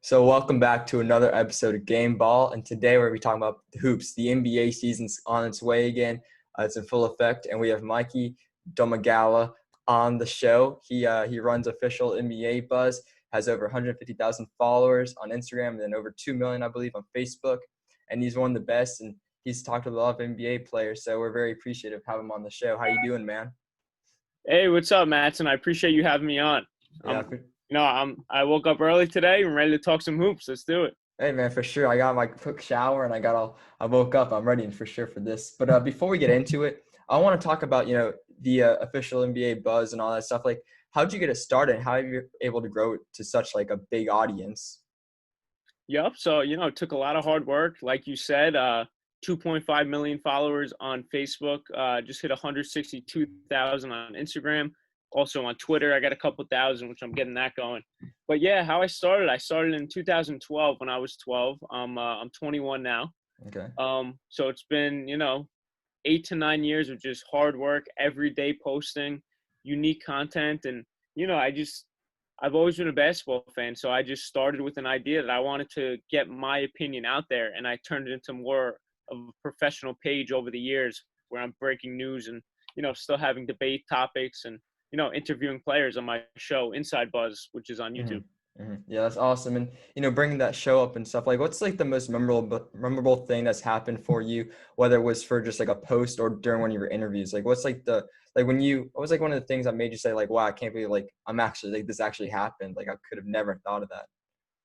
So welcome back to another episode of Gameball, and today we're going to be talking about the hoops. The NBA season's on its way again. It's in full effect, and we have Mikey Domagala on the show. He runs official NBA Buzz, has over 150,000 followers on Instagram, and then over 2 million, I believe, on Facebook. And he's one of the best, and he's talked to a lot of NBA players, so we're very appreciative of having him on the show. How you doing, man? Hey, what's up, Matson? I appreciate you having me on. Yeah. I woke up early today. I'm ready to talk some hoops. Let's do it. Hey man, for sure. I got my quick shower and I woke up. I'm ready for sure for this. But before we get into it, I want to talk about the official NBA buzz and all that stuff. Like, how'd you get it started? How have you been able to grow it to such like a big audience? Yep. So, it took a lot of hard work. Like you said, 2.5 million followers on Facebook, just hit 162,000 on Instagram. Also on Twitter, I got a couple thousand, which I'm getting that going. But yeah, how I started in 2012 when I was 12. I'm 21 now. Okay. So it's been, 8 to 9 years of just hard work, everyday posting, unique content. And, I've always been a basketball fan. So I just started with an idea that I wanted to get my opinion out there. And I turned it into more of a professional page over the years where I'm breaking news and, still having debate topics and, interviewing players on my show, Inside Buzz, which is on YouTube. Yeah, that's awesome. And bringing that show up and stuff, like, what's like the most memorable thing that's happened for you, whether it was for just like a post or during one of your interviews? Like, what's like what was like one of the things that made you say like, wow, I can't believe like I'm actually like this actually happened. Like I could have never thought of that.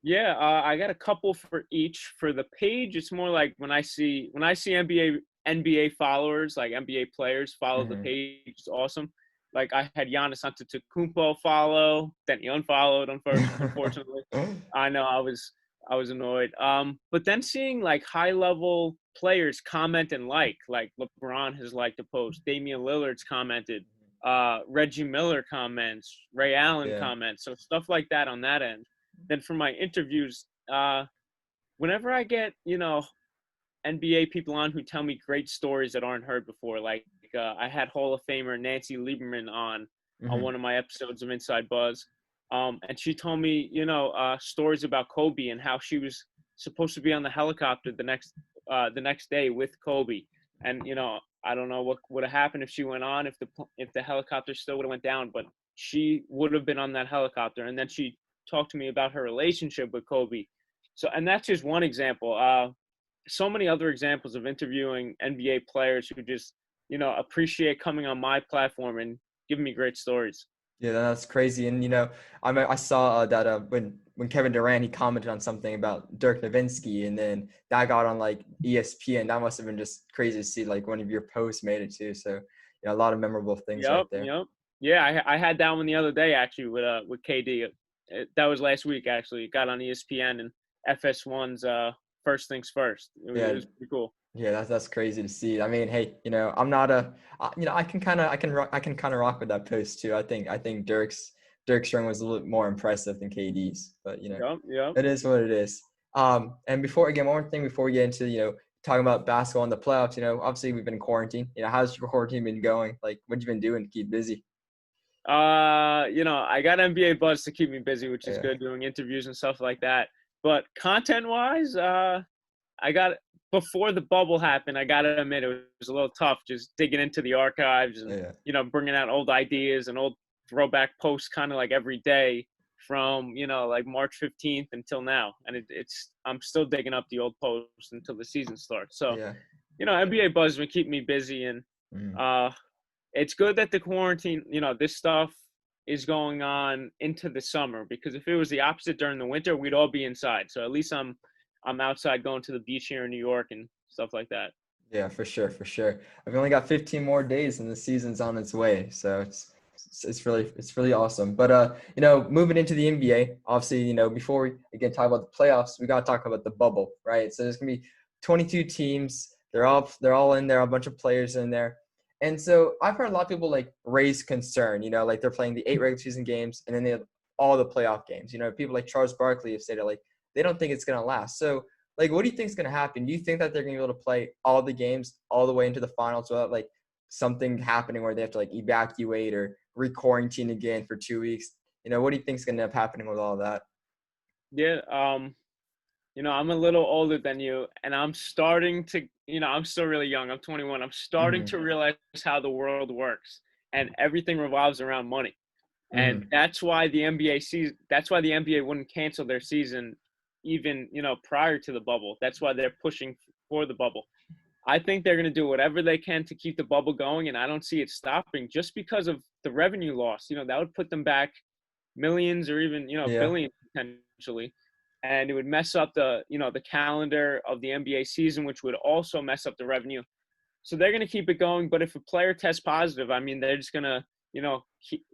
Yeah, I got a couple for each. For the page, it's more like when I see NBA followers, like NBA players follow the Mm-hmm. page, it's awesome. Like I had Giannis Antetokounmpo follow, then he unfollowed, unfortunately. I know I was annoyed. But then seeing like high level players comment and like LeBron has liked a post, Damian Lillard's commented, Reggie Miller comments, Ray Allen Yeah. comments, so stuff like that on that end. Then for my interviews, whenever I get NBA people on who tell me great stories that aren't heard before, like I had Hall of Famer Nancy Lieberman on Mm-hmm. one of my episodes of Inside Buzz, and she told me stories about Kobe and how she was supposed to be on the helicopter the next day with Kobe, and I don't know what would have happened if she went on if the helicopter still would have went down, but she would have been on that helicopter, and then she talked to me about her relationship with Kobe. So, and that's just one example. So many other examples of interviewing NBA players who just, appreciate coming on my platform and giving me great stories. Yeah, that's crazy. And I saw that when Kevin Durant he commented on something about Dirk Nowitzki, and then that got on like ESPN. That must have been just crazy to see. Like one of your posts made it too. So a lot of memorable things right Yep, there. yep. Yeah, I had that one the other day actually with KD. That was last week actually. It got on ESPN and FS1's First Things First. It Yeah, was pretty cool. yeah, that's crazy to see. I mean, hey, I'm not I can I can kind of rock with that post too. I think Dirk's run was a little bit more impressive than KD's, but Yep, yep. it is what it is. And one more thing before we get into talking about basketball in the playoffs, obviously we've been in quarantine. How's your quarantine been going? Like, what you been doing to keep busy? I got NBA Buzz to keep me busy, which is Yeah. good, doing interviews and stuff like that. But content-wise, I got before the bubble happened. I got to admit, it was a little tough just digging into the archives and Yeah. bringing out old ideas and old throwback posts, kind of like every day from like March 15th until now. And I'm still digging up the old posts until the season starts. So Yeah. NBA Buzz been keeping me busy, and Mm. it's good that the quarantine, this stuff is going on into the summer, because if it was the opposite during the winter, we'd all be inside. So at least I'm outside going to the beach here in New York and stuff like that. Yeah, for sure, for sure. I've only got 15 more days and the season's on its way, so it's really awesome. But moving into the NBA, obviously, before we again talk about the playoffs, we gotta talk about the bubble, right? So there's gonna be 22 teams. They're all in there, a bunch of players in there. And so I've heard a lot of people like raise concern, like they're playing the 8 regular season games and then they have all the playoff games. People like Charles Barkley have stated like they don't think it's gonna last. So like, what do you think is going to happen? Do you think that they're going to be able to play all the games all the way into the finals without like something happening where they have to like evacuate or re-quarantine again for 2 weeks? What do you think is going to end up happening with all that? Yeah. I'm a little older than you, and I'm starting to, I'm still really young. I'm 21. I'm starting Mm-hmm. to realize how the world works, and everything revolves around money. And Mm-hmm. that's why the NBA wouldn't cancel their season even, prior to the bubble. That's why they're pushing for the bubble. I think they're going to do whatever they can to keep the bubble going, and I don't see it stopping just because of the revenue loss. That would put them back millions or even, Yeah. billions potentially. And it would mess up the calendar of the NBA season, which would also mess up the revenue. So they're going to keep it going. But if a player tests positive, I mean, they're just going to,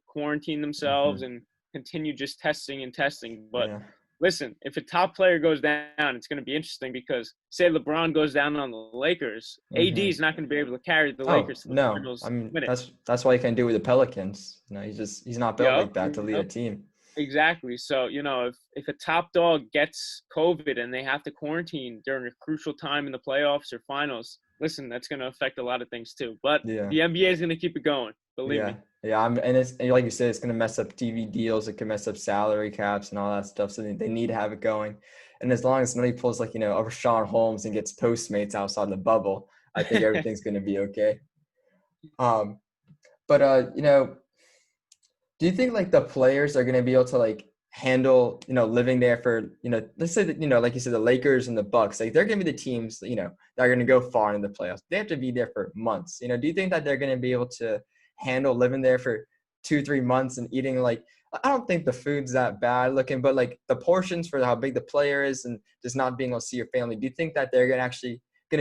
quarantine themselves Mm-hmm. and continue just testing and testing. But Yeah. listen, if a top player goes down, it's going to be interesting because say LeBron goes down on the Lakers, AD Mm-hmm. is not going to be able to carry the Oh Lakers to the no, I finals, mean win it. that's why he can do with the Pelicans. He's not built Yep, like that to lead a yep, team. exactly. So if a top dog gets COVID and they have to quarantine during a crucial time in the playoffs or finals, listen, that's going to affect a lot of things too. But Yeah. the NBA is going to keep it going. Believe Yeah, me. yeah. And like you said, it's gonna mess up TV deals. It can mess up salary caps and all that stuff. So they need to have it going. And as long as nobody pulls like a Rashawn Holmes and gets Postmates outside the bubble, I think everything's gonna be okay. Um, but do you think like the players are gonna be able to like handle living there for let's say that like you said the Lakers and the Bucks, like they're gonna be the teams that are gonna go far in the playoffs. They have to be there for months. Do you think that they're gonna be able to handle living there for 2-3 months and eating like I don't think the food's that bad looking, but like the portions for how big the player is and just not being able to see your family. Do you think that they're gonna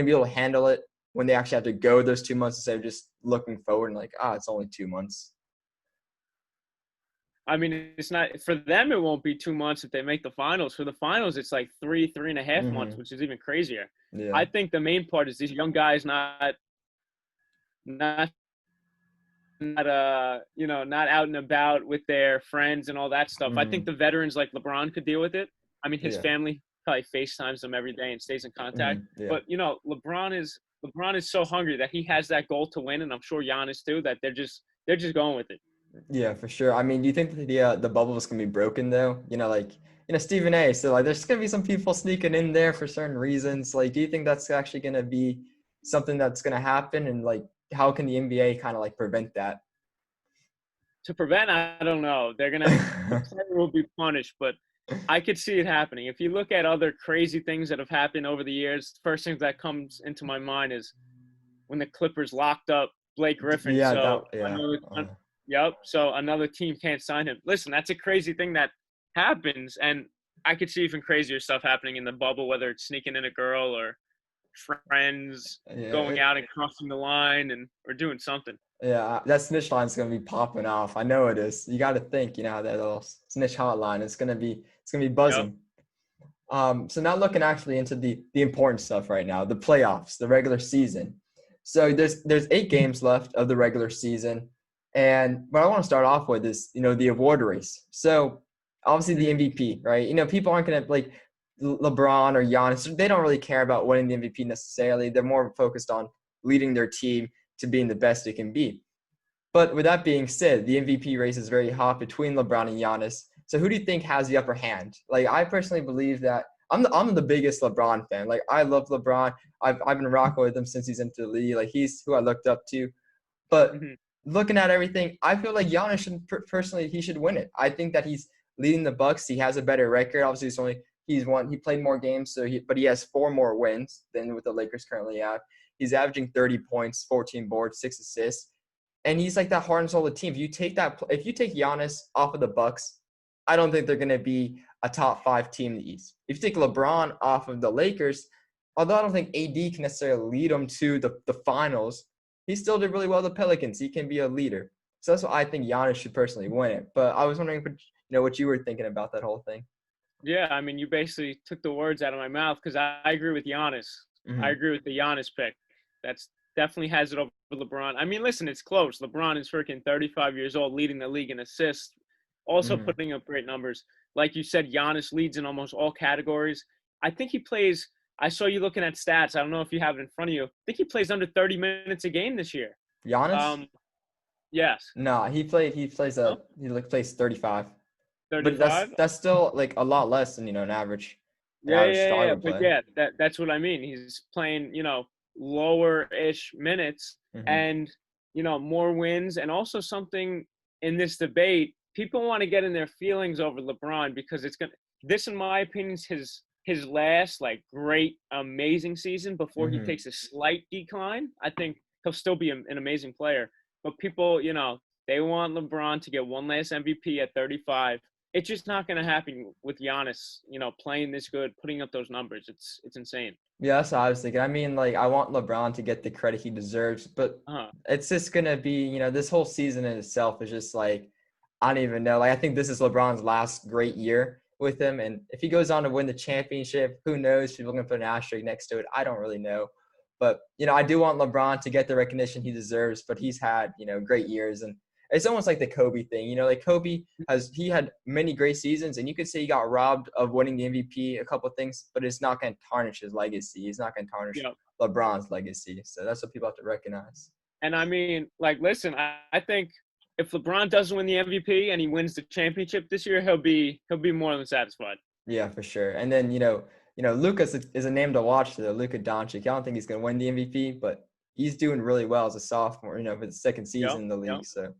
be able to handle it when they actually have to go those 2 months instead of just looking forward and like it's only 2 months? I mean, it's not for them. It won't be 2 months if they make the finals. For the finals, it's like 3.5 months, Mm-hmm. which is even crazier. Yeah. I think the main part is these young guys not not out and about with their friends and all that stuff. I think Mm-hmm. the veterans like LeBron could deal with it. I mean, his Yeah. family probably FaceTimes them every day and stays in contact. Yeah. But LeBron is so hungry that he has that goal to win, and I'm sure Giannis too. That they're just going with it. Yeah, for sure. I mean, do you think that the bubble is gonna be broken though? Like Stephen A. So like, there's gonna be some people sneaking in there for certain reasons. Like, do you think that's actually gonna be something that's gonna happen? And like, how can the NBA kind of like prevent that? To prevent, I don't know. The player will be punished, but I could see it happening. If you look at other crazy things that have happened over the years, first thing that comes into my mind is when the Clippers locked up Blake Griffin. Yeah, So that yeah. yep. So another team can't sign him. Listen, that's a crazy thing that happens, and I could see even crazier stuff happening in the bubble, whether it's sneaking in a girl or friends going Yeah, out and crossing the line and or doing something. yeah. That snitch line's gonna be popping off. I know it is. You got to think, how that little snitch hotline is gonna be Yep. buzzing. So now looking actually into the important stuff right now, the playoffs, the regular season. So there's 8 games left of the regular season, and what I want to start off with is the award race. So obviously the Mhm. MVP, right? People aren't gonna like LeBron or Giannis. They don't really care about winning the MVP necessarily. They're more focused on leading their team to being the best it can be. But with that being said, the MVP race is very hot between LeBron and Giannis. So who do you think has the upper hand? Like I personally believe that I'm the biggest LeBron fan. Like I love LeBron. I've been rocking with him since he's into the league. Like he's who I looked up to. But Mhm. looking at everything, I feel like Giannis should personally he should win it. I think that he's leading the Bucks. He has a better record. Obviously, he played more games, but he has 4 more wins than what the Lakers currently have. He's averaging 30 points, 14 boards, 6 assists, and he's like that heart and soul of the team. If you take Giannis off of the Bucks, I don't think they're going to be a top 5 team in the East. If you take LeBron off of the Lakers, although I don't think AD can necessarily lead them to the finals, he still did really well with the Pelicans. He can be a leader. So that's why I think Giannis should personally win it. But I was wondering, what you were thinking about that whole thing. Yeah, I mean, you basically took the words out of my mouth because I agree with Giannis. I Mm-hmm. agree with the Giannis pick. That's definitely has it over LeBron. I mean, listen, it's close. LeBron is freaking 35 years old, leading the league in assists, also Mm-hmm. putting up great numbers. Like you said, Giannis leads in almost all categories. I think he plays. I saw you looking at stats. I don't know if you have it in front of you. I think he plays under 30 minutes a game this year. Giannis? Um, yes. No, he plays No? he plays 35. but that's 35. that's still like a lot less than an an Yeah, average yeah, star yeah. would But play. yeah, that's what I mean. He's playing, lower-ish minutes Hmm. and, more wins. And also something in this debate, people want to get in their feelings over LeBron because this, in my opinion, is his last like great, amazing season before he Hmm. takes a slight decline. I think he'll still be an amazing player. But people, they want LeBron to get one last MVP at 35. It's just not going to happen with Giannis, playing this good, putting up those numbers. It's insane. Yeah, that's what I was thinking. I mean, like, I want LeBron to get the credit he deserves, but Uh-huh. it's just gonna be, this whole season in itself is just like, I don't even know. Like, I think this is LeBron's last great year with him, and if he goes on to win the championship, who knows? People are gonna put an asterisk next to it. I don't really know, but I do want LeBron to get the recognition he deserves. But he's had, great years, and it's almost like the Kobe thing. Like Kobe he had many great seasons, and you could say he got robbed of winning the MVP, a couple of things, but it's not going to tarnish his legacy. He's not going to tarnish Yeah. LeBron's legacy. So that's what people have to recognize. And I mean, like, listen, I think if LeBron doesn't win the MVP and he wins the championship this year, he'll be more than satisfied. Yeah, for sure. And then Lucas is a name to watch. Though Luka Doncic. I don't think he's going to win the MVP, but he's doing really well as a sophomore. For the second Yep. season in the Yep. league. So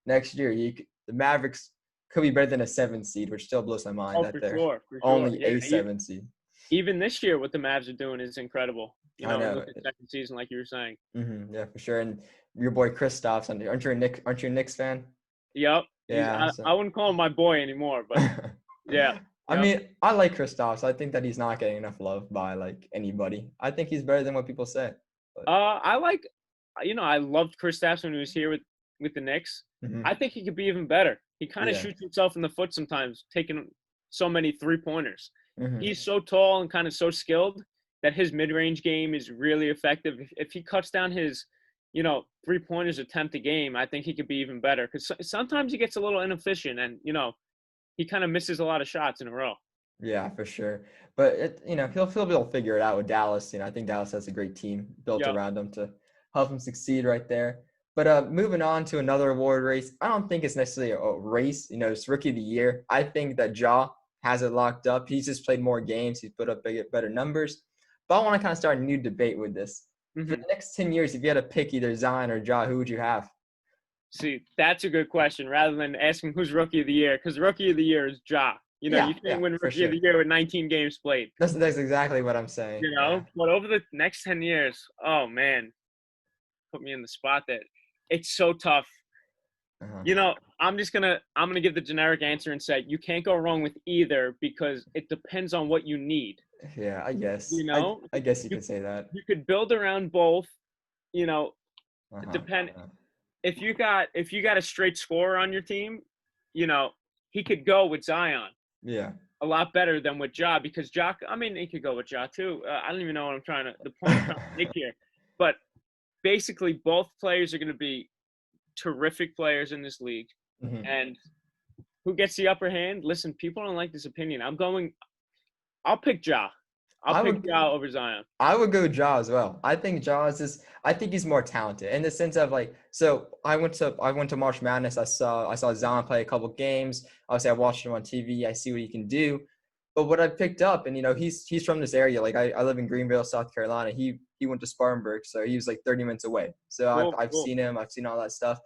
next year, the Mavericks could be better than a 7 seed, which still blows my mind Oh, that for they're sure, for sure. only Yeah. a 7 seed. Even this year, what the Mavs are doing is incredible. I know. Look at second season, like you were saying. Yeah, for sure. And your boy Kristaps, aren't you a Knicks fan? Yep. Yeah. I wouldn't call him my boy anymore, but yeah. I Yep. mean, I like Kristaps. I think that he's not getting enough love by like anybody. I think he's better than what people say. But, I like, I loved Kristaps when he was here with the Knicks. mhm. I think he could be even better. He kind of Yeah. shoots himself in the foot sometimes, taking so many 3-pointers. Hmm. He's so tall and kind of so skilled that his mid-range game is really effective. If he cuts down his, 3-pointers attempt a game, I think he could be even better. Because sometimes he gets a little inefficient, and he kind of misses a lot of shots in a row. Yeah, for sure. But he'll be able to figure it out with Dallas. I think Dallas has a great team built Yeah. around him to help him succeed right there. But moving on to another award race, I don't think it's necessarily a race. It's Rookie of the Year. I think that Ja has it locked up. He's just played more games. He's put up better numbers. But I want to kind of start a new debate with this. For Hmm. the next 10 years, if you had to pick either Zion or Ja, who would you have? See, that's a good question rather than asking who's Rookie of the Year, because Rookie of the Year is Ja. Yeah, You yeah, can't win for Rookie of sure. the Year with 19 games played. That's exactly what I'm saying. Yeah. But over the next 10 years, oh man, put me in the spot that it's so tough. Uh-huh. I'm gonna give the generic answer and say you can't go wrong with either because it depends on what you need. Yeah, I guess. You know, I guess you you could say that. you could build around both. It Uh-huh. depend if you got a straight scorer on your team, you know, he could go with Zion Yeah. a lot better than with Ja because Ja. I mean, he could go with Ja too. I don't even know what the point I'm trying to make here, but basically both players are going to be terrific players in this league, Mhm. and who gets the upper hand? Listen, people don't like this opinion. I'll pick Ja. I'll I pick would Ja over Zion. I would go Ja as well. I think Ja is just I think he's more talented in the sense of like so I went to March Madness. I saw Zion play a couple games. Obviously I watched him on TV. I see what he can do. But what I picked up, and he's from this area. Like I live in Greenville, South Carolina. He went to Spartanburg, so he was like 30 minutes away. So I've Cool. seen him. I've seen all that stuff.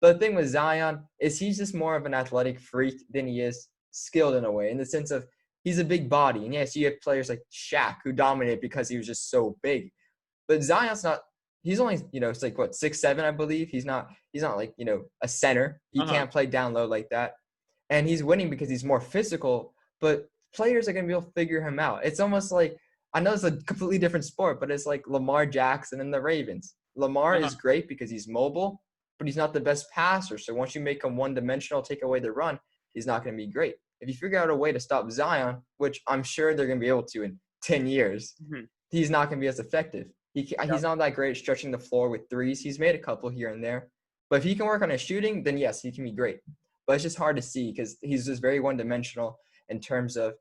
But the thing with Zion is he's just more of an athletic freak than he is skilled in a way, in the sense of he's a big body. And yes, you have players like Shaq who dominate because he was just so big. But Zion's not. He's only it's like what 6'7" I believe. He's not like a center. He Uh-huh. can't play down low like that. And he's winning because he's more physical. But players are gonna be able to figure him out. It's almost like I know it's a completely different sport, but it's like Lamar Jackson and the Ravens. Lamar Uh-huh. is great because he's mobile, but he's not the best passer. So once you make him one-dimensional, take away the run, he's not going to be great. If you figure out a way to stop Zion, which I'm sure they're going to be able to in 10 years, Mm-hmm. he's not going to be as effective. He's Yep. not that great at stretching the floor with threes. He's made a couple here and there. But if he can work on his shooting, then yes, he can be great. But it's just hard to see because he's just very one-dimensional in terms of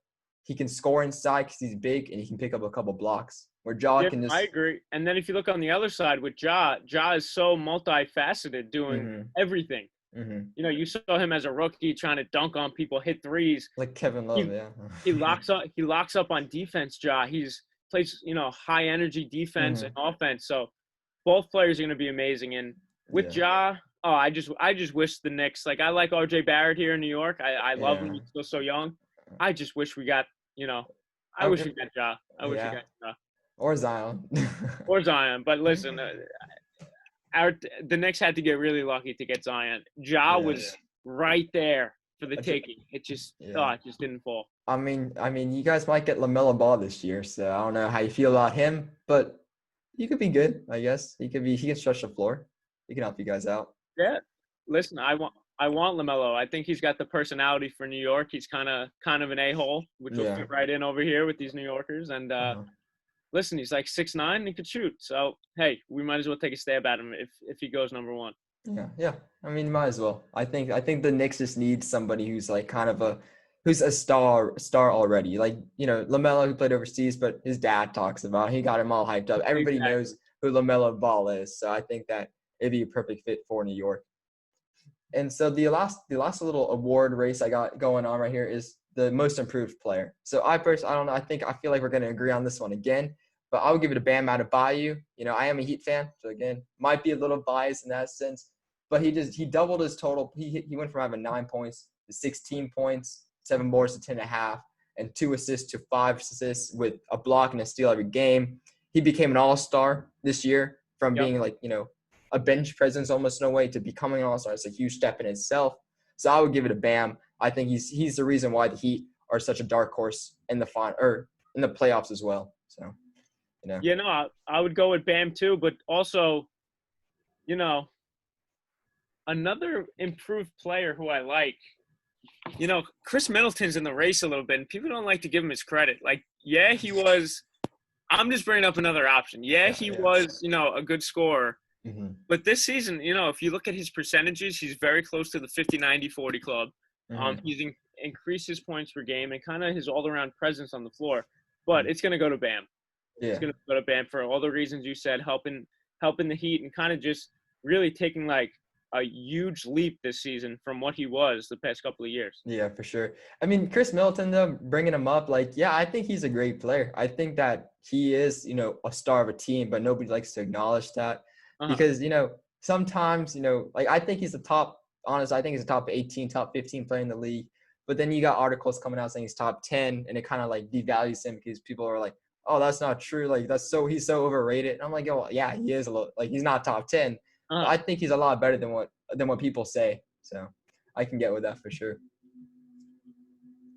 he can score inside because he's big and he can pick up a couple blocks. Where Ja Yep, can I just agree. And then if you look on the other side with Ja is so multifaceted, doing mhm, everything. Mm-hmm. You know, you saw him as a rookie trying to dunk on people, hit threes. Like Kevin Love, He yeah. he locks up. He locks up on defense. He's plays, you know, high energy defense and Mm-hmm. offense. So both players are going to be amazing. And with Yeah. oh, I just wish the Knicks. Like, I like RJ Barrett here in New York. I love him. Yeah. He's still so young. I just wish we got, you know, I I, wish we got Ja. I wish we yeah. got Ja Or Zion. or Zion. But listen, the Knicks had to get really lucky to get Zion. Ja Yeah. was right there for the I ju- taking. Yeah. It just didn't fall. I mean, you guys might get LaMelo Ball this year, so I don't know how you feel about him, but he could be good, I guess. He can stretch the floor. He can help you guys out. Yeah. Listen, I want LaMelo. I think he's got the personality for New York. He's kind of an a-hole, which will Yeah. fit right in over here with these New Yorkers. And Uh-huh. listen, he's like 6'9", he could shoot. So hey, we might as well take a stab at him if he goes number one. Yeah, yeah. I mean, might as well. I think the Knicks just need somebody who's like kind of who's a star already. Like, LaMelo, who played overseas, but his dad talks about he got him all hyped up. Everybody Exactly. knows who LaMelo Ball is, so I think that it'd be a perfect fit for New York. And so the last little award race I got going on right here is the most improved player. So I don't know. I feel like we're going to agree on this one again, but I would give it a Bam Adebayo. I am a Heat fan, so again, might be a little biased in that sense, but he doubled his total. He went from having 9 points to 16 points, 7 boards to 10 and a half, and 2 assists to 5 assists with a block and a steal every game. He became an all-star this year from Yep. being like, a bench presence almost in a way to becoming an all-star. It's a huge step in itself. So I would give it a Bam. I think he's the reason why the Heat are such a dark horse in the in the playoffs as well. So, Yeah, no, I would go with Bam too, but also, you know, another improved player who I like, Chris Middleton's in the race a little bit, and people don't like to give him his credit. Like, yeah, he was. I'm just bringing up another option. Yeah, he yeah. was, a good scorer. Mm-hmm. But this season, if you look at his percentages, he's very close to the 50-90-40 club. Mm-hmm. He's increased his points per game and kind of his all-around presence on the floor. But it's going to go to Bam. Yeah. It's going to go to Bam for all the reasons you said, helping the Heat and kind of just really taking like a huge leap this season from what he was the past couple of years. Yeah, for sure. I mean, Chris Middleton, though, bringing him up, like, yeah, I think he's a great player. I think that he is, a star of a team, but nobody likes to acknowledge that because, sometimes, like I think he's I think he's a top 18, top 15 player in the league. But then you got articles coming out saying he's top 10, and it kind of like devalues him because people are like, oh, that's not true. Like, he's so overrated. And I'm like, oh, yeah, he is a little, like, he's not top 10. But I think he's a lot better than what people say. So I can get with that for sure.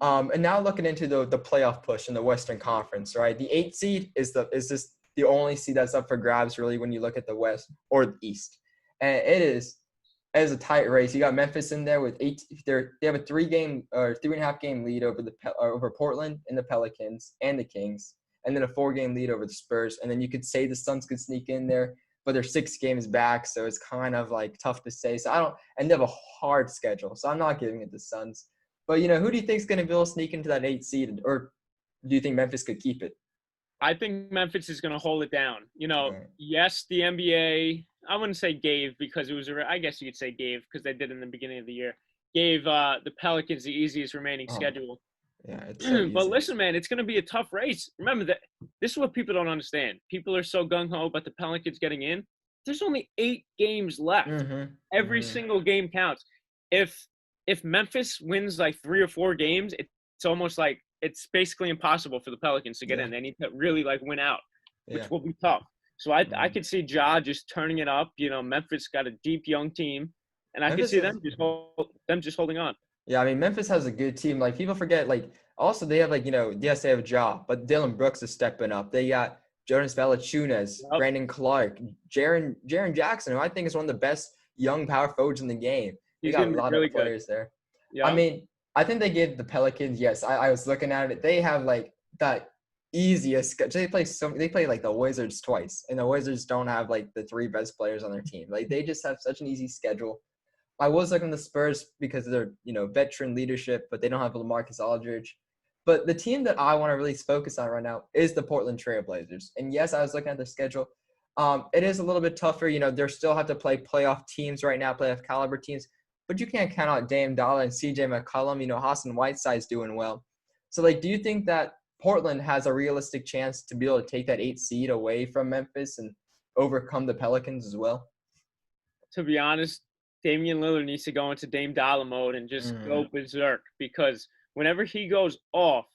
And now looking into the playoff push in the Western Conference, right? The 8th seed is this the only seed that's up for grabs really when you look at the West or the East, and it is a tight race. You got Memphis in there with 8. They have a 3.5 game lead over Portland and the Pelicans and the Kings, and then a 4-game lead over the Spurs. And then you could say the Suns could sneak in there, but they're 6 games back, so it's kind of like tough to say. And they have a hard schedule, so I'm not giving it the Suns. But who do you think is going to be able to sneak into that 8th seed, or do you think Memphis could keep it? I think Memphis is going to hold it down. Right. Yes, the NBA, I wouldn't say gave because it was, I guess you could say gave because they did in the beginning of the year, gave the Pelicans the easiest remaining schedule. Yeah, it's so easy. But listen, man, it's going to be a tough race. Remember that this is what people don't understand. People are so gung-ho about the Pelicans getting in. There's only 8 games left. Mm-hmm. Every single game counts. If Memphis wins like 3 or 4 games, it's almost like it's basically impossible for the Pelicans to get in. They need to really like win out, which will be tough. So I could see Ja just turning it up. Memphis got a deep young team, and I could see them just holding on. Yeah, I mean, Memphis has a good team. Like, people forget, like, also they have, like, yes, they have Ja, but Dylan Brooks is stepping up. They got Jonas Valanciunas, Brandon Clark, Jaren Jackson, who I think is one of the best young power forwards in the game. They got a lot of players there. Yeah. I mean, I think they gave the Pelicans, yes, I was looking at it. They have, like, that easiest – they play, like, the Wizards twice, and the Wizards don't have, like, the 3 best players on their team. Like, they just have such an easy schedule. I was looking at the Spurs because of their, veteran leadership, but they don't have LaMarcus Aldridge. But the team that I want to really focus on right now is the Portland Trail Blazers. And yes, I was looking at their schedule. It is a little bit tougher. They still have to play playoff teams right now, playoff caliber teams. but you can't count out Dame Dollar and CJ McCollum. Hassan Whiteside's doing well. So, like, do you think that Portland has a realistic chance to be able to take that 8 seed away from Memphis and overcome the Pelicans as well? To be honest, Damian Lillard needs to go into Dame Dollar mode and just go berserk, because whenever he goes off,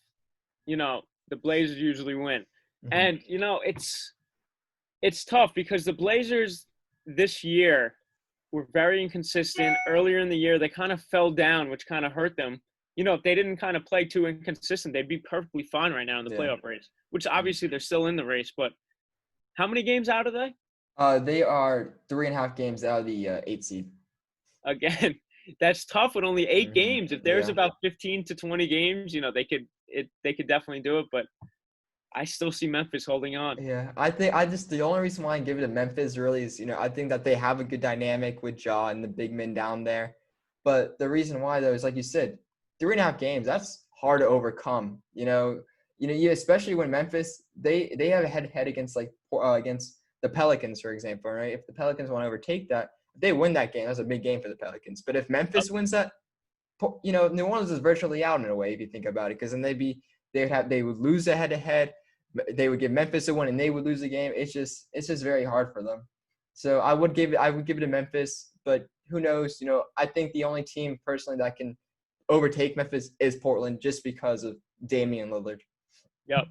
the Blazers usually win. And, it's tough because the Blazers this year were very inconsistent. Earlier in the year, they kind of fell down, which kind of hurt them. If they didn't kind of play too inconsistent, they'd be perfectly fine right now in the playoff race, which obviously they're still in the race. But how many games out are they? They are 3.5 games out of the 8 seed. Again, that's tough with only 8 games. If there's about 15 to 20 games, they could definitely do it. But I still see Memphis holding on. Yeah, the only reason why I give it to Memphis really is, I think that they have a good dynamic with Ja and the big men down there. But the reason why, though, is like you said, 3.5 games, that's hard to overcome. Especially when Memphis, they have a head-to-head against against the Pelicans, for example, right? If the Pelicans want to overtake that, if they win that game, that's a big game for the Pelicans. But if Memphis wins that, New Orleans is virtually out in a way if you think about it, because then they would lose a head-to-head. They would give Memphis a win and they would lose the game. It's just very hard for them. So I would give it to Memphis, but who knows? I think the only team personally that can overtake Memphis is Portland, just because of Damian Lillard. Yep.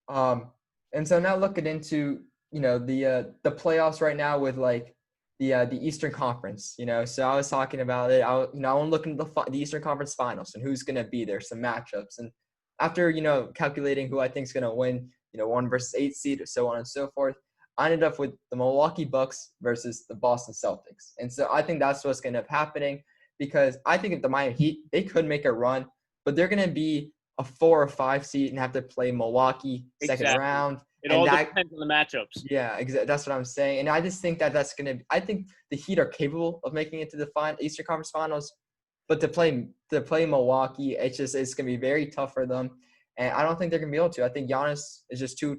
And so now looking into the playoffs right now with like the Eastern Conference. So I was talking about it. I want to look into the Eastern Conference Finals and who's going to be there, some matchups, and after calculating who I think is going to win, 1 versus 8 seed, so on and so forth, I ended up with the Milwaukee Bucks versus the Boston Celtics. And so I think that's what's going to end up happening, because I think if the Miami Heat, they could make a run, but they're going to be a 4 or 5 seed and have to play Milwaukee second round. It all depends on the matchups. Yeah, exactly. That's what I'm saying. And I just think that's going to – I think the Heat are capable of making it to the Eastern Conference Finals, but to play Milwaukee, it's going to be very tough for them. And I don't think they're going to be able to. I think Giannis is just too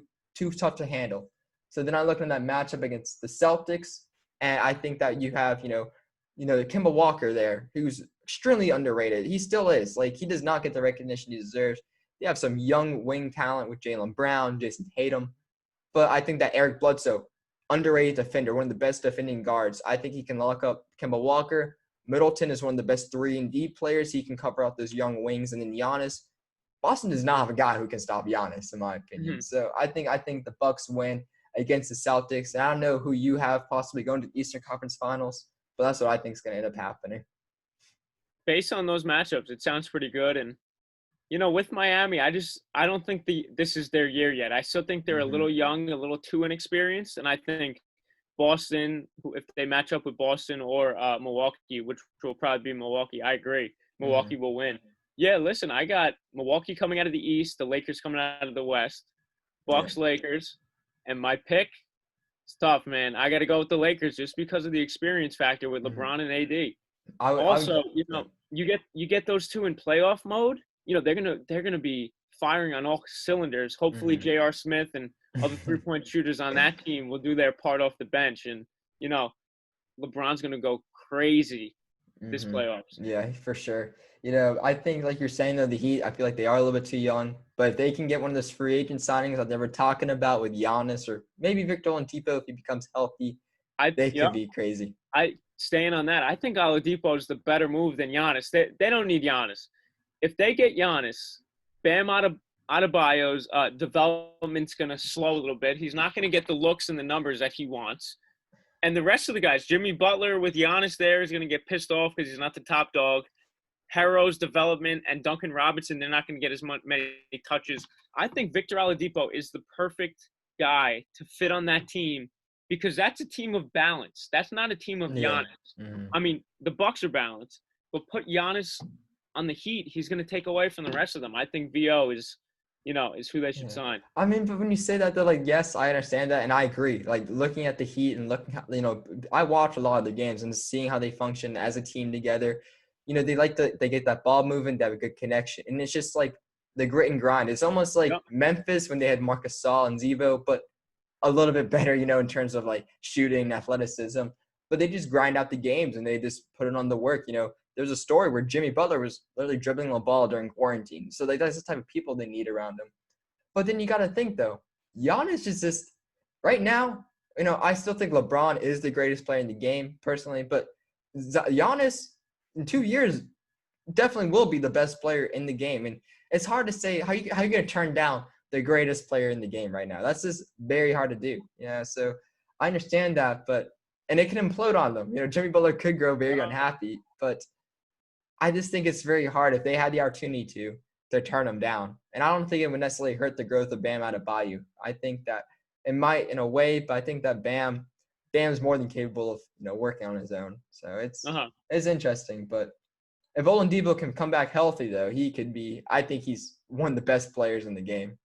tough to handle. So then I look at that matchup against the Celtics, and I think that you have, Kemba Walker there, who's extremely underrated. He still is. Like, he does not get the recognition he deserves. They have some young wing talent with Jaylen Brown, Jason Tatum. But I think that Eric Bledsoe, underrated defender, one of the best defending guards. I think he can lock up Kemba Walker. Middleton is one of the best 3-and-D players. He can cover out those young wings. And then Giannis. Boston does not have a guy who can stop Giannis, in my opinion. So I think the Bucks win against the Celtics. And I don't know who you have possibly going to the Eastern Conference Finals, but that's what I think is going to end up happening. Based on those matchups, it sounds pretty good. And, with Miami, I don't think this is their year yet. I still think they're a little young, a little too inexperienced. And I think Boston, if they match up with Boston or Milwaukee, which will probably be Milwaukee, I agree. Milwaukee will win. Yeah, listen, I got Milwaukee coming out of the East, the Lakers coming out of the West, Bucks, Lakers, and my pick, it's tough, man. I got to go with the Lakers just because of the experience factor with LeBron and AD. You get those two in playoff mode. They're gonna be firing on all cylinders. Hopefully, J.R. Smith and other 3-point shooters on that team will do their part off the bench, and LeBron's gonna go crazy this playoffs. Yeah, for sure. I think, like you're saying, though, the Heat, I feel like they are a little bit too young. But if they can get one of those free agent signings that they were talking about with Giannis or maybe Victor Oladipo if he becomes healthy, they could be crazy. Staying on that, I think Oladipo is the better move than Giannis. They don't need Giannis. If they get Giannis, Bam Adebayo's development's going to slow a little bit. He's not going to get the looks and the numbers that he wants. And the rest of the guys, Jimmy Butler with Giannis there is going to get pissed off because he's not the top dog. Harrow's development and Duncan Robinson, they're not going to get as many touches. I think Victor Oladipo is the perfect guy to fit on that team because that's a team of balance. That's not a team of Giannis. I mean, the Bucks are balanced, but put Giannis on the Heat, he's going to take away from the rest of them. I think VO is who they should sign. I mean, but when you say that, though, like, yes, I understand that, and I agree. Like, looking at the Heat and I watch a lot of the games and seeing how they function as a team together. They get that ball moving, they have a good connection. And it's just like the grit and grind. It's almost like Memphis when they had Marc Gasol and Zevo, but a little bit better, in terms of like shooting and athleticism. but they just grind out the games and they just put it on the work. There's a story where Jimmy Butler was literally dribbling the ball during quarantine. So that's the type of people they need around them. But then you got to think, though, Giannis is just right now, I still think LeBron is the greatest player in the game personally, but Giannis in 2 years definitely will be the best player in the game. And it's hard to say how you going to turn down the greatest player in the game right now. That's just very hard to do. So I understand that, and it can implode on them. Jimmy Butler could grow very unhappy, but I just think it's very hard if they had the opportunity to turn him down. And I don't think it would necessarily hurt the growth of Bam Adebayo. I think that it might in a way, but I think that Bam's more than capable of working on his own. So it's interesting. But if Oladipo can come back healthy, though, he could be. I think he's one of the best players in the game.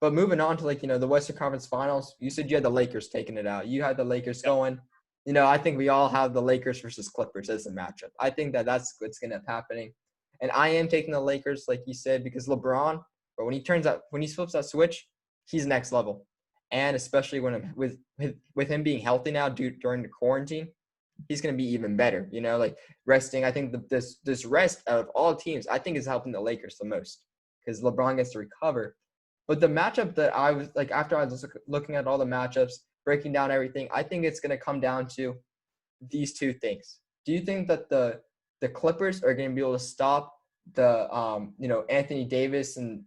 But moving on to the Western Conference Finals, you said you had the Lakers taking it out. You had the Lakers going. I think we all have the Lakers versus Clippers as a matchup. I think that's what's going to be happening. And I am taking the Lakers, like you said, because LeBron, but when he flips that switch, he's next level. And especially when with him being healthy now during the quarantine, he's going to be even better. Resting. I think this rest of all teams, I think is helping the Lakers the most because LeBron gets to recover. But the matchup that I was after I was looking at all the matchups, breaking down everything, I think it's going to come down to these two things. Do you think that the Clippers are going to be able to stop the Anthony Davis and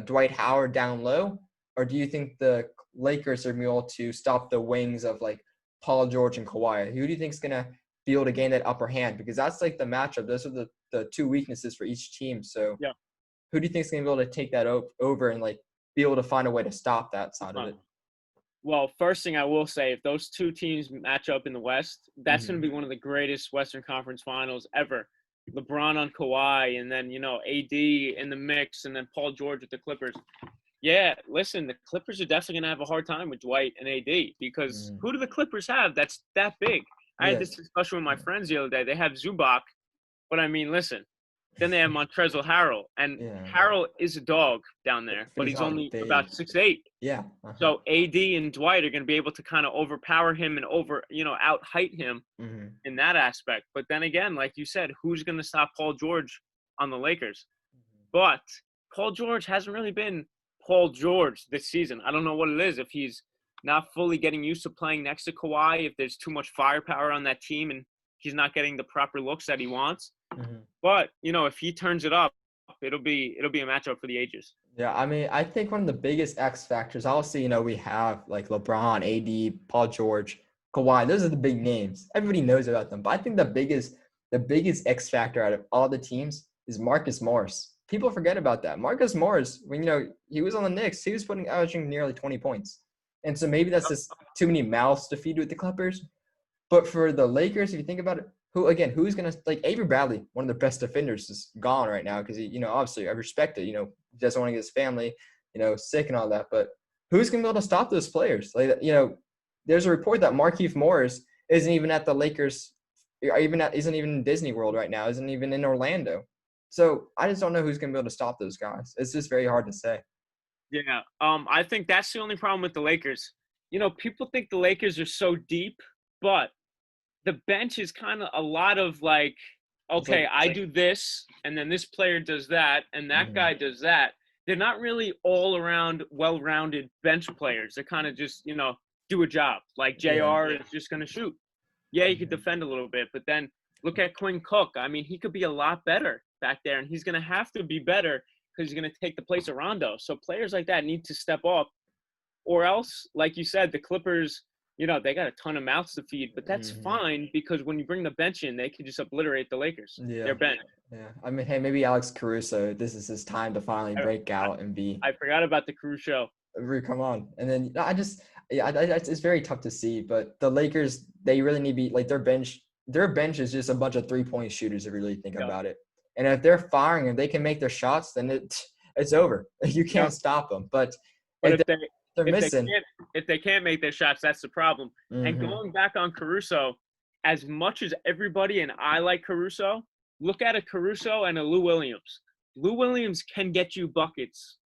Dwight Howard down low, or do you think the Lakers are going to be able to stop the wings of Paul George and Kawhi? Who do you think is going to be able to gain that upper hand? Because that's the matchup. Those are the two weaknesses for each team. So who do you think is going to be able to take that over and be able to find a way to stop that side of it? Well, first thing I will say, if those two teams match up in the West, that's going to be one of the greatest Western Conference Finals ever. LeBron on Kawhi, and then, AD in the mix, and then Paul George with the Clippers. Yeah, listen, the Clippers are definitely going to have a hard time with Dwight and AD because who do the Clippers have that's that big? I had this discussion with my friends the other day. They have Zubac, but I mean, listen, then they have Montrezl Harrell, and Harrell is a dog down there, but he's only about 6'8". Yeah. So AD and Dwight are going to be able to kind of overpower him and out height him in that aspect. But then again, like you said, who's going to stop Paul George on the Lakers? But Paul George hasn't really been Paul George this season. I don't know what it is. If he's not fully getting used to playing next to Kawhi, if there's too much firepower on that team and he's not getting the proper looks that he wants. But, if he turns it up, it'll be a matchup for the ages. Yeah, I mean, I think one of the biggest X factors, obviously, we have LeBron, AD, Paul George, Kawhi. Those are the big names. Everybody knows about them. But I think the biggest X factor out of all the teams is Marcus Morris. People forget about that. Marcus Morris, when he was on the Knicks, he was averaging nearly 20 points. And so maybe that's just too many mouths to feed with the Clippers. But for the Lakers, if you think about it, who's going to Avery Bradley, one of the best defenders, is gone right now because he, obviously I respect it. He doesn't want to get his family, sick and all that. But who's going to be able to stop those players? There's a report that Markieff Morris isn't even at the Lakers, isn't even in Disney World right now, isn't even in Orlando. So I just don't know who's going to be able to stop those guys. It's just very hard to say. Yeah, I think that's the only problem with the Lakers. People think the Lakers are so deep, but the bench is kind of a lot of I do this, and then this player does that, and that guy does that. They're not really all-around, well-rounded bench players. They're kind of just, do a job. Like JR is just going to shoot. Yeah, he could defend a little bit, but then look at Quinn Cook. I mean, he could be a lot better back there, and he's going to have to be better because he's going to take the place of Rondo. So players like that need to step up, or else, like you said, the Clippers – they got a ton of mouths to feed, but that's fine because when you bring the bench in, they can just obliterate the Lakers. Yeah. Their bench. Yeah. I mean, hey, maybe Alex Caruso, this is his time to finally break out and be. I forgot about the Caruso. Come on. And then it's very tough to see, but the Lakers, they really need to be their bench is just a bunch of 3-point shooters if you really think about it. And if they're firing and they can make their shots, then it's over. You can't stop them. But if they can't make their shots, that's the problem. And going back on Caruso, as much as everybody and I like Caruso, look at a Caruso and a Lou Williams. Lou Williams can get you buckets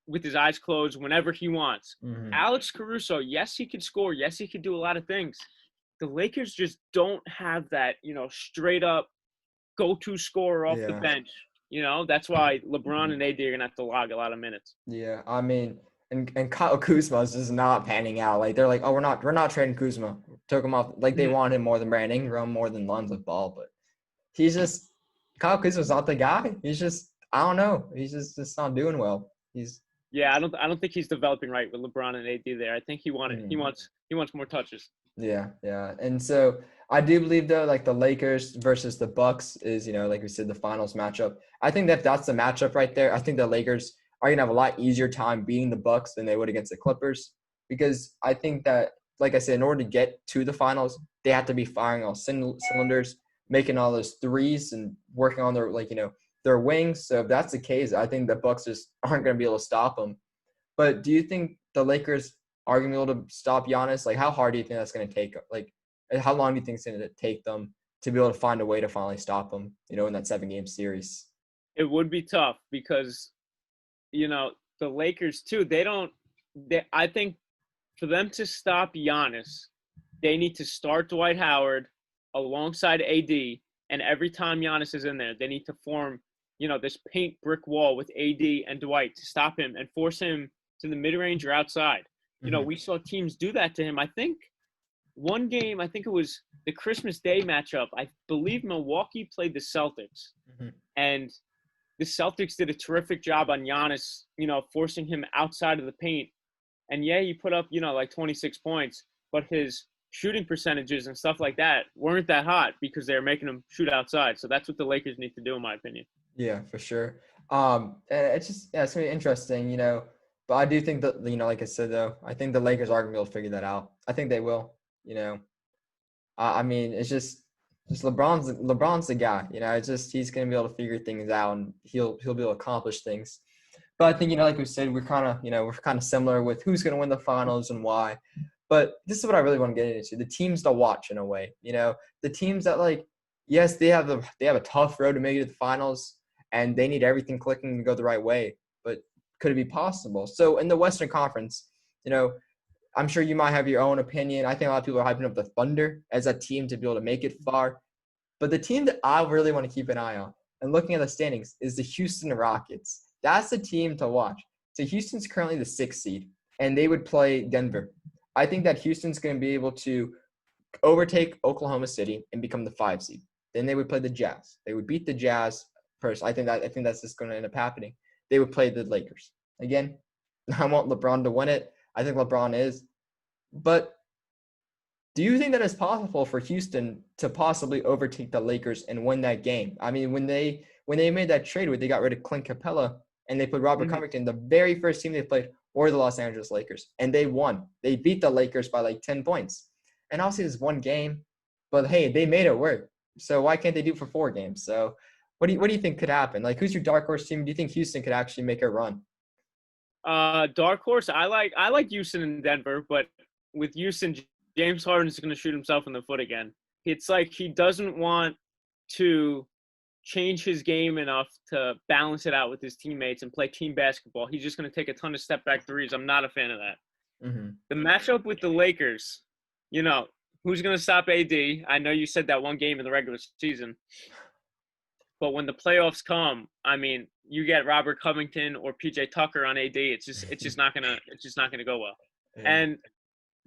with his eyes closed whenever he wants. Mm-hmm. Alex Caruso, yes, he could score. Yes, he could do a lot of things. The Lakers just don't have that, straight up go-to scorer off the Yeah. bench. That's why LeBron and AD are going to have to log a lot of minutes. Yeah. I mean, and Kyle Kuzma is just not panning out. Like they're like, oh, we're not trading Kuzma. Took him off. Like they want him more than Brandon Ingram, more than Lonzo Ball, but he's just Kyle Kuzma's not the guy. He's just I don't know. He's just not doing well. Yeah, I don't think he's developing right with LeBron and AD there. I think he wants more touches. Yeah. And so I do believe though, like the Lakers versus the Bucks is, like we said, the finals matchup. I think that's the matchup right there. I think the Lakers are gonna have a lot easier time beating the Bucks than they would against the Clippers, because I think that, like I said, in order to get to the finals, they have to be firing all cylinders, making all those threes and working on their their wings. So if that's the case, I think the Bucks just aren't gonna be able to stop them. But do you think the Lakers are going to be able to stop Giannis? Like, how hard do you think that's going to take? Like, how long do you think it's going to take them to be able to find a way to finally stop him, in that 7-game series? It would be tough because, the Lakers, too, I think for them to stop Giannis, they need to start Dwight Howard alongside AD, and every time Giannis is in there, they need to form, this paint brick wall with AD and Dwight to stop him and force him to the mid-range or outside. We saw teams do that to him. I think one game, I think it was the Christmas Day matchup. I believe Milwaukee played the Celtics. And the Celtics did a terrific job on Giannis, forcing him outside of the paint. And yeah, he put up, like 26 points, but his shooting percentages and stuff like that weren't that hot because they were making him shoot outside. So that's what the Lakers need to do, in my opinion. Yeah, for sure. It's going to be interesting, But I do think that, like I said, though, I think the Lakers are going to be able to figure that out. I think they will, I mean, it's just LeBron's the guy, it's just he's going to be able to figure things out and he'll be able to accomplish things. But I think, like we said, we're kind of similar with who's going to win the finals and why. But this is what I really want to get into, the teams to watch in a way, the teams that yes, they have a tough road to make it to the finals and they need everything clicking to go the right way. But could it be possible? So in the Western Conference, I'm sure you might have your own opinion. I think a lot of people are hyping up the Thunder as a team to be able to make it far. But the team that I really want to keep an eye on, and looking at the standings, is the Houston Rockets. That's the team to watch. So Houston's currently the 6th seed, and they would play Denver. I think that Houston's going to be able to overtake Oklahoma City and become the 5 seed. Then they would play the Jazz. They would beat the Jazz first. I think that's just going to end up happening. They would play the Lakers. Again, I want LeBron to win it. I think LeBron is. But do you think that it's possible for Houston to possibly overtake the Lakers and win that game? I mean, when they made that trade where they got rid of Clint Capella and they put Robert Covington, the very first team they played were the Los Angeles Lakers. And they won. They beat the Lakers by 10 points. And obviously it's one game. But, hey, they made it work. So why can't they do it for 4 games? So what do you think could happen? Who's your dark horse team? Do you think Houston could actually make a run? Dark horse, I like Houston and Denver, but with Houston, James Harden is going to shoot himself in the foot again. It's like he doesn't want to change his game enough to balance it out with his teammates and play team basketball. He's just going to take a ton of step-back threes. I'm not a fan of that. The matchup with the Lakers, who's going to stop AD? I know you said that one game in the regular season. But when the playoffs come, I mean, you get Robert Covington or PJ Tucker on AD. It's just not gonna go well. Yeah. And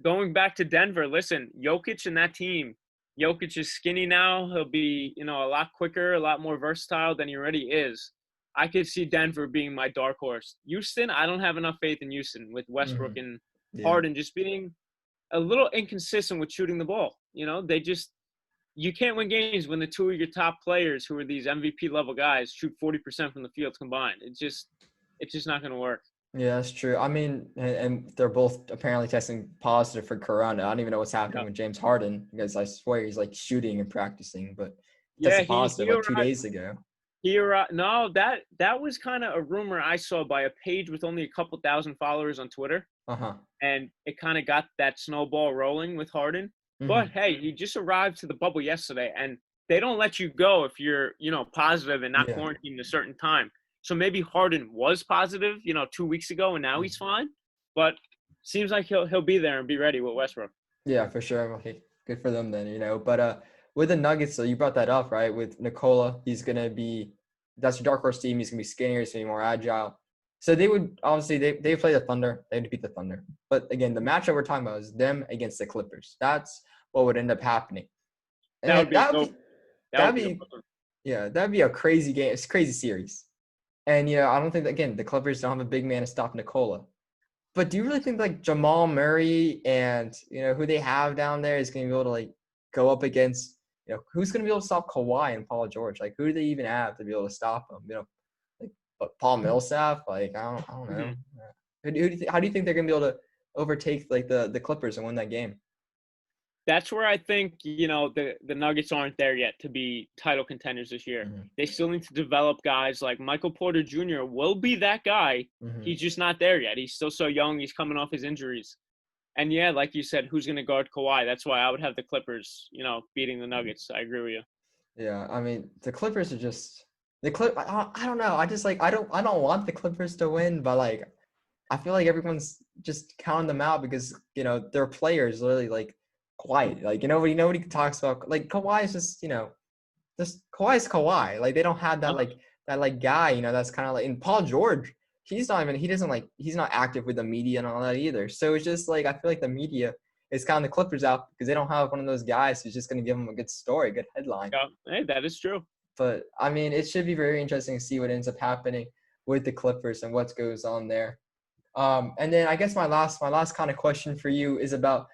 going back to Denver, listen, Jokic and that team. Jokic is skinny now. He'll be a lot quicker, a lot more versatile than he already is. I could see Denver being my dark horse. Houston, I don't have enough faith in Houston with Westbrook and Harden just being a little inconsistent with shooting the ball. You can't win games when the 2 of your top players, who are these MVP level guys, shoot 40% from the field combined. It's just not going to work. Yeah, that's true. I mean, and they're both apparently testing positive for Corona. I don't even know what's happening with James Harden, because I swear he's shooting and practicing, but tested positive 2 days ago. No, that was kind of a rumor I saw by a page with only a couple thousand followers on Twitter. And it kind of got that snowball rolling with Harden. But, hey, he just arrived to the bubble yesterday, and they don't let you go if you're, positive and not quarantined a certain time. So maybe Harden was positive, 2 weeks ago, and now he's fine. But seems like he'll be there and be ready with Westbrook. Yeah, for sure. Okay, good for them then, But with the Nuggets, so you brought that up, right? With Nikola, that's your dark horse team. He's gonna be skinnier, he's gonna be more agile. So they would obviously they play the Thunder, they would beat the Thunder. But again, the matchup we're talking about is them against the Clippers. That's what would end up happening. And That would be that'd be yeah, that'd be a crazy game. It's a crazy series. And I don't think again the Clippers don't have a big man to stop Nikola. But do you really think like Jamal Murray and who they have down there is going to be able to like go up against who's going to be able to stop Kawhi and Paul George? Like who do they even have to be able to stop them? Like Paul Millsap. Like I don't know. Mm-hmm. How do you think they're going to be able to overtake like the Clippers and win that game? That's where I think, the Nuggets aren't there yet to be title contenders this year. Mm-hmm. They still need to develop guys like Michael Porter Jr. will be that guy. Mm-hmm. He's just not there yet. He's still so young. He's coming off his injuries. And, yeah, like you said, who's going to guard Kawhi? That's why I would have the Clippers, beating the Nuggets. I agree with you. Yeah, I mean, the Clippers are just – I don't know. I just, I don't want the Clippers to win, but, I feel like everyone's just counting them out because, their players literally, quiet. Nobody talks about Kawhi is just Kawhi is Kawhi. Like they don't have that that guy, that's kind of and Paul George, he's not active with the media and all that either. So it's just I feel like the media is counting the Clippers out because they don't have one of those guys who's just going to give them a good story, a good headline. Yeah, hey, that is true. But I mean, it should be very interesting to see what ends up happening with the Clippers and what goes on there. And then I guess my last kind of question for you is about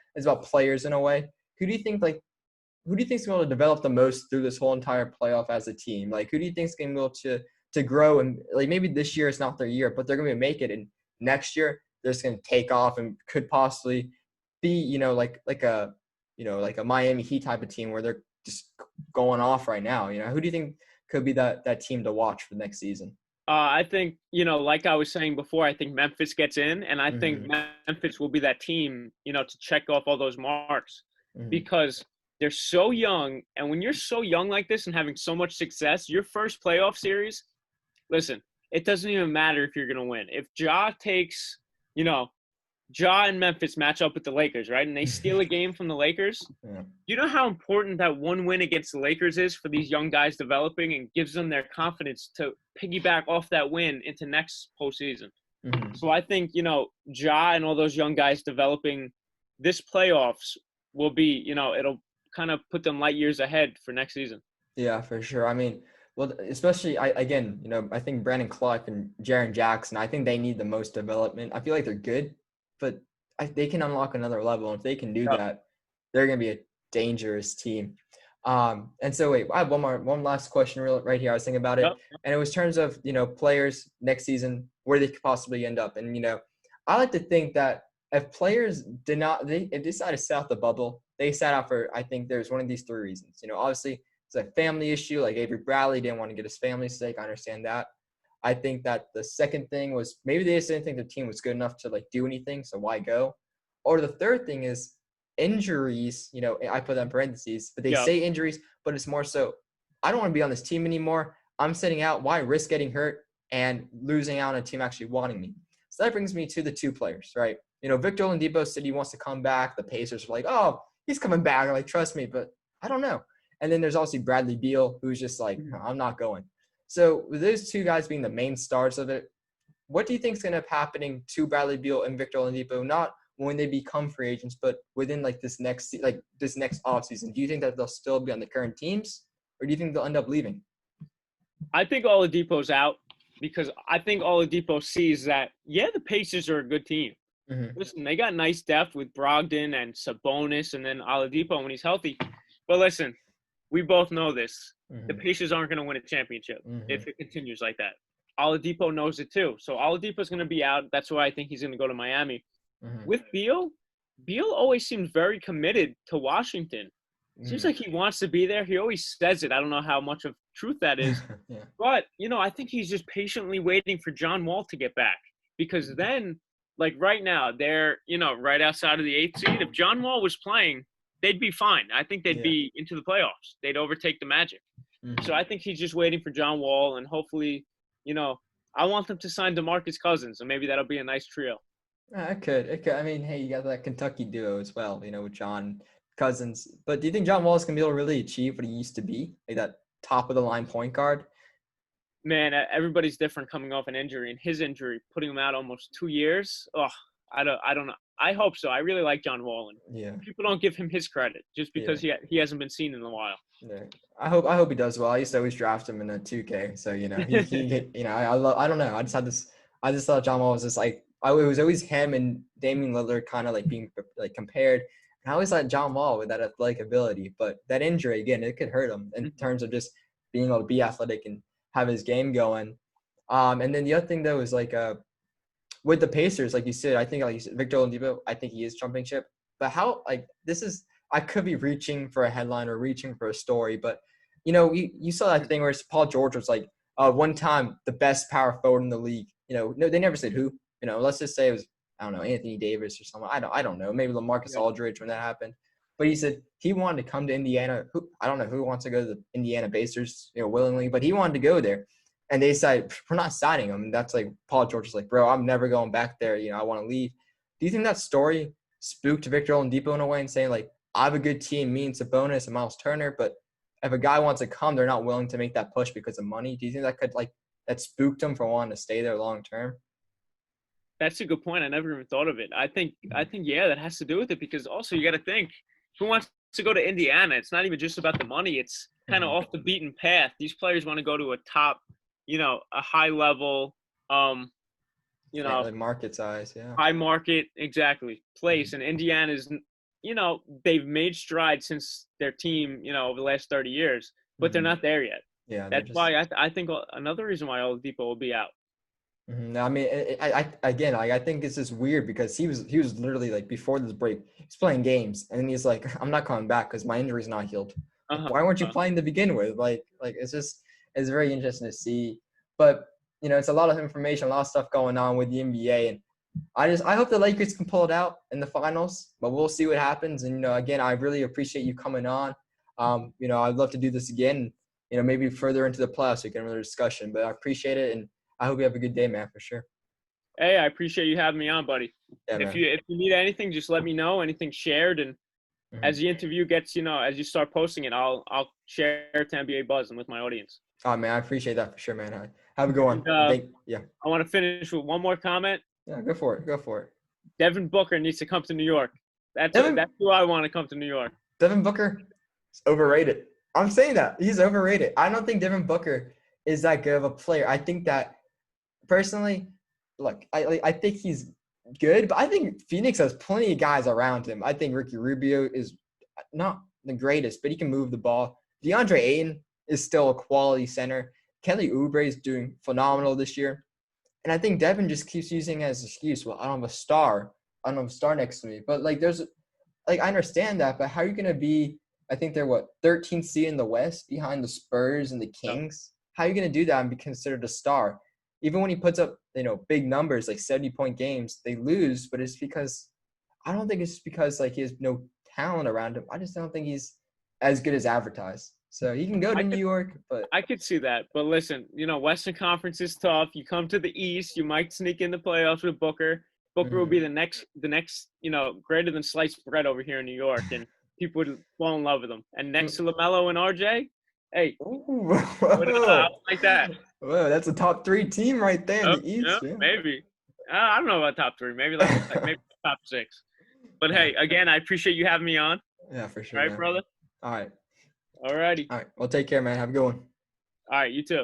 players in a way. Who do you think is going to develop the most through this whole entire playoff as a team? Who do you think is going to be able to grow and maybe this year is not their year, but they're going to make it, and next year they're just going to take off and could possibly be like a Miami Heat type of team where they're just going off right now. Who do you think could be that team to watch for next season? I think, like I was saying before, I think Memphis gets in, and I think Memphis will be that team, to check off all those marks because they're so young. And when you're so young like this and having so much success, your first playoff series, listen, it doesn't even matter if you're going to win. If Ja takes, Ja and Memphis match up with the Lakers, right? And they steal a game from the Lakers. Yeah. You know how important that one win against the Lakers is for these young guys developing and gives them their confidence to piggyback off that win into next postseason. Mm-hmm. So I think, Ja and all those young guys developing this playoffs will be, it'll kind of put them light years ahead for next season. Yeah, for sure. I mean, well, especially, I think Brandon Clark and Jaren Jackson, I think they need the most development. I feel like they're good, but they can unlock another level. And if they can do that, they're going to be a dangerous team. And so, wait, I have one last question right here. I was thinking about it. And it was in terms of, players next season, where they could possibly end up. And, I like to think that if players they decided to set out the bubble, they sat out for, I think there's one of these three reasons. Obviously it's a family issue. Like Avery Bradley didn't want to get his family's sake. I understand that. I think that the second thing was maybe they just didn't think the team was good enough to do anything, so why go? Or the third thing is injuries. I put that in parentheses, but they say injuries, but it's more so I don't want to be on this team anymore. I'm sitting out. Why risk getting hurt and losing out on a team actually wanting me? So that brings me to the two players, right? Victor Oladipo said he wants to come back. The Pacers were like, oh, he's coming back. Trust me, but I don't know. And then there's obviously Bradley Beal, who's just no, I'm not going. So with those two guys being the main stars of it, what do you think is going to be happening to Bradley Beal and Victor Oladipo, not when they become free agents, but within this next offseason? Do you think that they'll still be on the current teams, or do you think they'll end up leaving? I think Oladipo's out because I think Oladipo sees that, the Pacers are a good team. Mm-hmm. Listen, they got nice depth with Brogdon and Sabonis and then Oladipo when he's healthy. But listen, we both know this. Mm-hmm. The Pacers aren't going to win a championship if it continues like that. Oladipo knows it too. So Oladipo's going to be out. That's why I think he's going to go to Miami. Mm-hmm. With Beal always seems very committed to Washington. Seems like he wants to be there. He always says it. I don't know how much of truth that is. But, I think he's just patiently waiting for John Wall to get back. Because then, right now, they're, right outside of the 8th seed. If John Wall was playing, they'd be fine. I think they'd be into the playoffs. They'd overtake the Magic. Mm-hmm. So I think he's just waiting for John Wall, and hopefully, I want them to sign DeMarcus Cousins, and maybe that'll be a nice trio. It could. I mean, hey, you got that Kentucky duo as well, with John Cousins. But do you think John Wall is going to be able to really achieve what he used to be, like that top of the line point guard? Man, everybody's different coming off an injury, and his injury putting him out almost 2 years. Oh, I don't know. I hope so. I really like John Wall, and Yeah. people don't give him his credit just because he hasn't been seen in a while. Yeah. I hope he does well. I used to always draft him in a 2K, so he I don't know. I just thought John Wall was just like it was always him and Damian Lillard kind of like being like compared. And I always thought John Wall with that athletic ability, but that injury again, it could hurt him in terms of just being able to be athletic and have his game going. And then the other thing though is like with the Pacers, like you said, I think like you said, Victor Oladipo, I think he is trumping ship. But how I could be reaching for a headline or reaching for a story, but you saw that thing where Paul George was like one time the best power forward in the league. No, they never said who. Let's just say it was, I don't know, Anthony Davis or someone. I don't know, maybe LaMarcus Aldridge when that happened. But he said he wanted to come to Indiana. I don't know who wants to go to the Indiana Pacers, willingly, but he wanted to go there. And they said, we're not signing him. And that's like Paul George is like, bro, I'm never going back there. I want to leave. Do you think that story spooked Victor Oladipo in a way and saying like, I have a good team, me and Sabonis and Miles Turner, but if a guy wants to come, they're not willing to make that push because of money. Do you think that could that spooked him for wanting to stay there long term? That's a good point. I never even thought of it. I think yeah, that has to do with it because also you got to think who wants to go to Indiana. It's not even just about the money. It's kind of off the beaten path. These players want to go to a top, a high level, like market size, high market exactly place. And Indiana's, they've made strides since their team, over the last 30 years, but they're not there yet. Yeah, that's why I think another reason why Oladipo will be out. I mean, I think it's just weird because he was literally like before this break, he's playing games and he's like, I'm not coming back because my injury's not healed. Why weren't you playing to begin with? Like it's very interesting to see. But it's a lot of information, a lot of stuff going on with the NBA, and I hope the Lakers can pull it out in the finals. But we'll see what happens. And again, I really appreciate you coming on. I'd love to do this again. Maybe further into the playoffs, we can have another discussion. But I appreciate it, and I hope you have a good day, man, for sure. Hey, I appreciate you having me on, buddy. Yeah, if you need anything, just let me know. Anything shared, and as the interview gets, as you start posting it, I'll share it to NBA Buzz and with my audience. Oh man, I appreciate that for sure, man. Have a good one. I want to finish with one more comment. Yeah, go for it. Devin Booker needs to come to New York. That's who I want to come to New York. Devin Booker is overrated. I'm saying that. He's overrated. I don't think Devin Booker is that good of a player. I think that personally, look, I think he's good, but I think Phoenix has plenty of guys around him. I think Ricky Rubio is not the greatest, but he can move the ball. DeAndre Ayton is still a quality center. Kelly Oubre is doing phenomenal this year. And I think Devin just keeps using it as an excuse. Well, I don't have a star. I don't have a star next to me. But, I understand that. But how are you going to be, I think they're, 13th seed in the West behind the Spurs and the Kings? How are you going to do that and be considered a star? Even when he puts up, big numbers, like 70-point games, they lose. But it's because – I don't think it's because, he has no talent around him. I just don't think he's as good as advertised. So he can go to New York, but I could see that. But listen, Western Conference is tough. You come to the East, you might sneak in the playoffs with Booker. Booker will be the next, greater than sliced bread over here in New York, and people would fall in love with him. And next to LaMelo and RJ, hey, like that. Whoa, that's a top 3 team right there in the East. Yeah. Maybe. I don't know about top 3. Maybe maybe top 6. But hey, again, I appreciate you having me on. Yeah, for sure. All right, brother. All right. All righty. All right. Well, take care, man. Have a good one. All right. You too.